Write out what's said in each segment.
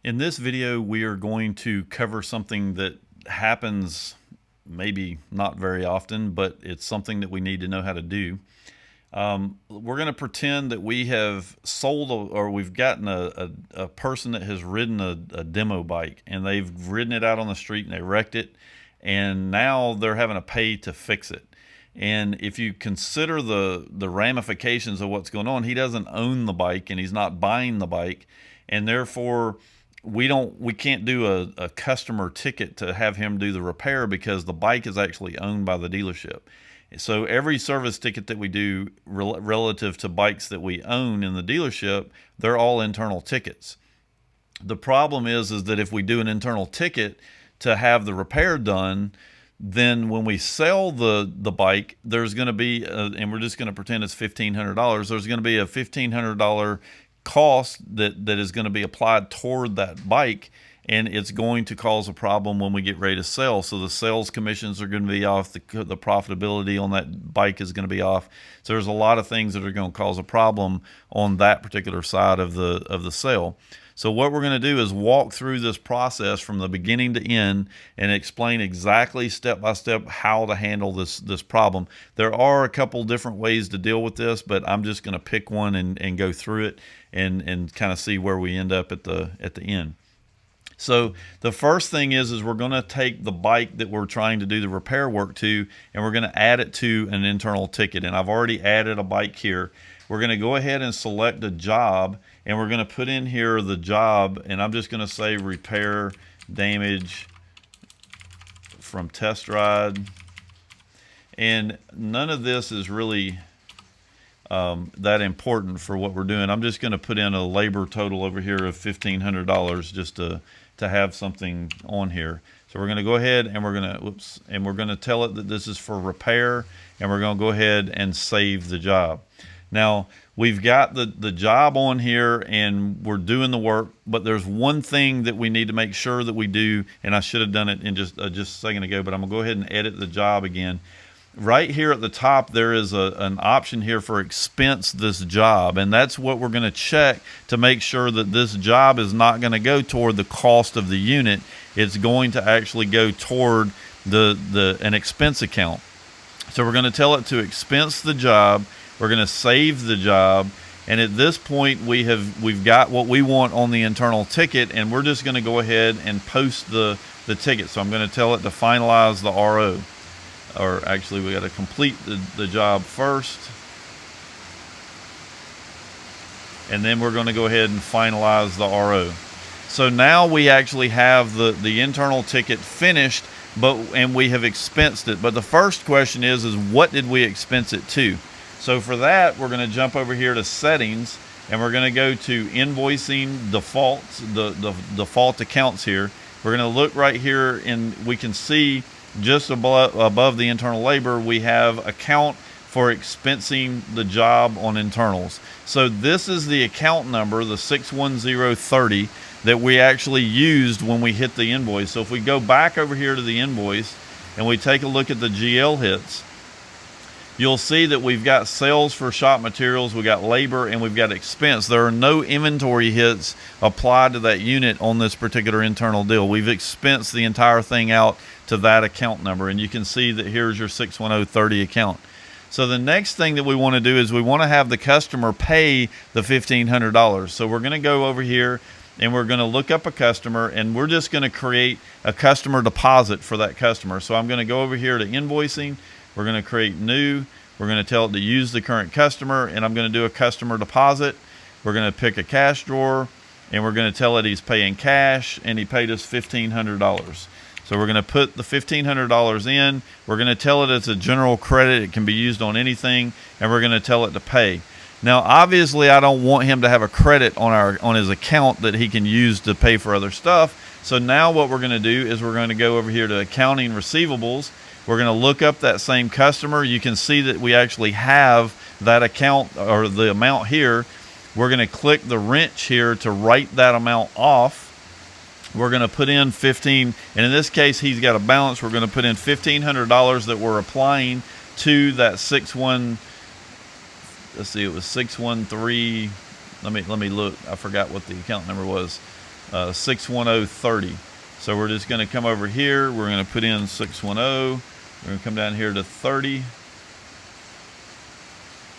In this video, we are going to cover something that happens maybe not very often, but it's something that we need to know how to do. We're going to pretend that we have or we've gotten a person that has ridden a demo bike, and they've ridden it out on the street and they wrecked it, and now they're having to pay to fix it. And if you consider the ramifications of what's going on, he doesn't own the bike and he's not buying the bike, and therefore we can't do a customer ticket to have him do the repair because the bike is actually owned by the dealership. So every service ticket that we do relative to bikes that we own in the dealership, they're all internal tickets. The problem is that if we do an internal ticket to have the repair done, then when we sell the bike, there's going to be and we're just going to pretend it's $1,500. There's going to be a $1,500 cost that is going to be applied toward that bike, and it's going to cause a problem when we get ready to sell. So the sales commissions are going to be off, the profitability on that bike is going to be off. So there's a lot of things that are going to cause a problem on that particular side of the sale. So what we're going to do is walk through this process from the beginning to end and explain exactly step by step how to handle this problem. There are a couple different ways to deal with this, but I'm just going to pick one and go through it and kind of see where we end up at the end. So the first thing is we're going to take the bike that we're trying to do the repair work to, and we're going to add it to an internal ticket. And I've already added a bike here. We're going to go ahead and select a job, and we're going to put in here the job, and I'm just going to say repair damage from test ride. And none of this is really that important for what we're doing. I'm just going to put in a labor total over here of $1,500 just to have something on here. So we're going to go ahead and we're going to tell it that this is for repair, and we're going to go ahead and save the job. Now we've got the job on here and we're doing the work, but there's one thing that we need to make sure that we do, and I should have done it in just a second ago, but I'm gonna go ahead and edit the job again. Right here at the top, there is an option here for expense this job, and that's what we're going to check to make sure that this job is not going to go toward the cost of the unit. It's going to actually go toward an expense account. So we're going to tell it to expense the job. We're going to save the job, and at this point we've got what we want on the internal ticket, and we're just going to go ahead and post the ticket. So I'm going to tell it to finalize the RO. Or actually, we got to complete the job first, and then we're going to go ahead and finalize the RO. So now we actually have the internal ticket finished, and we have expensed it. But the first question is what did we expense it to? So for that, we're going to jump over here to settings, and we're going to go to invoicing defaults, the default accounts here. We're going to look right here, and we can see just above the internal labor, we have account for expensing the job on internals. So this is the account number, the 61030, that we actually used when we hit the invoice. So if we go back over here to the invoice and we take a look at the GL hits, you'll see that we've got sales for shop materials, we've got labor, and we've got expense. There are no inventory hits applied to that unit on this particular internal deal. We've expensed the entire thing out to that account number, and you can see that here's your 61030 account. So the next thing that we want to do is we want to have the customer pay the $1,500. So we're going to go over here and we're going to look up a customer, and we're just going to create a customer deposit for that customer. So I'm going to go over here to invoicing. We're going to create new. We're going to tell it to use the current customer, and I'm going to do a customer deposit. We're going to pick a cash drawer, and we're going to tell it he's paying cash, and he paid us $1,500. So we're going to put the $1,500 in. We're going to tell it it's a general credit. It can be used on anything, and we're going to tell it to pay. Now, obviously, I don't want him to have a credit on his account that he can use to pay for other stuff. So now what we're going to do is we're going to go over here to accounting receivables. We're going to look up that same customer. You can see that we actually have that account or the amount here. We're going to click the wrench here to write that amount off. We're going to put in 15, and in this case, he's got a balance. We're going to put in $1,500 that we're applying to that let's see, it was 613. Let me look. I forgot what the account number was. 61030. So we're just going to come over here. We're going to put in 610. We're going to come down here to 30.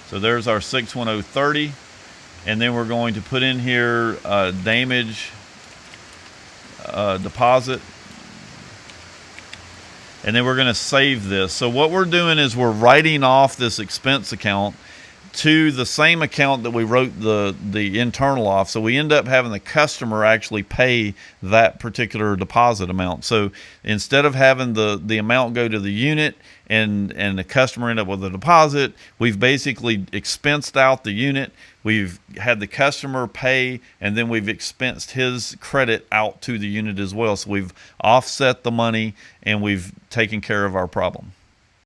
So there's our 61030. And then we're going to put in here damage deposit. And then we're going to save this. So what we're doing is we're writing off this expense account to the same account that we wrote the internal off. So we end up having the customer actually pay that particular deposit amount. So instead of having the amount go to the unit and the customer end up with a deposit, we've basically expensed out the unit. We've had the customer pay, and then we've expensed his credit out to the unit as well. So we've offset the money and we've taken care of our problem.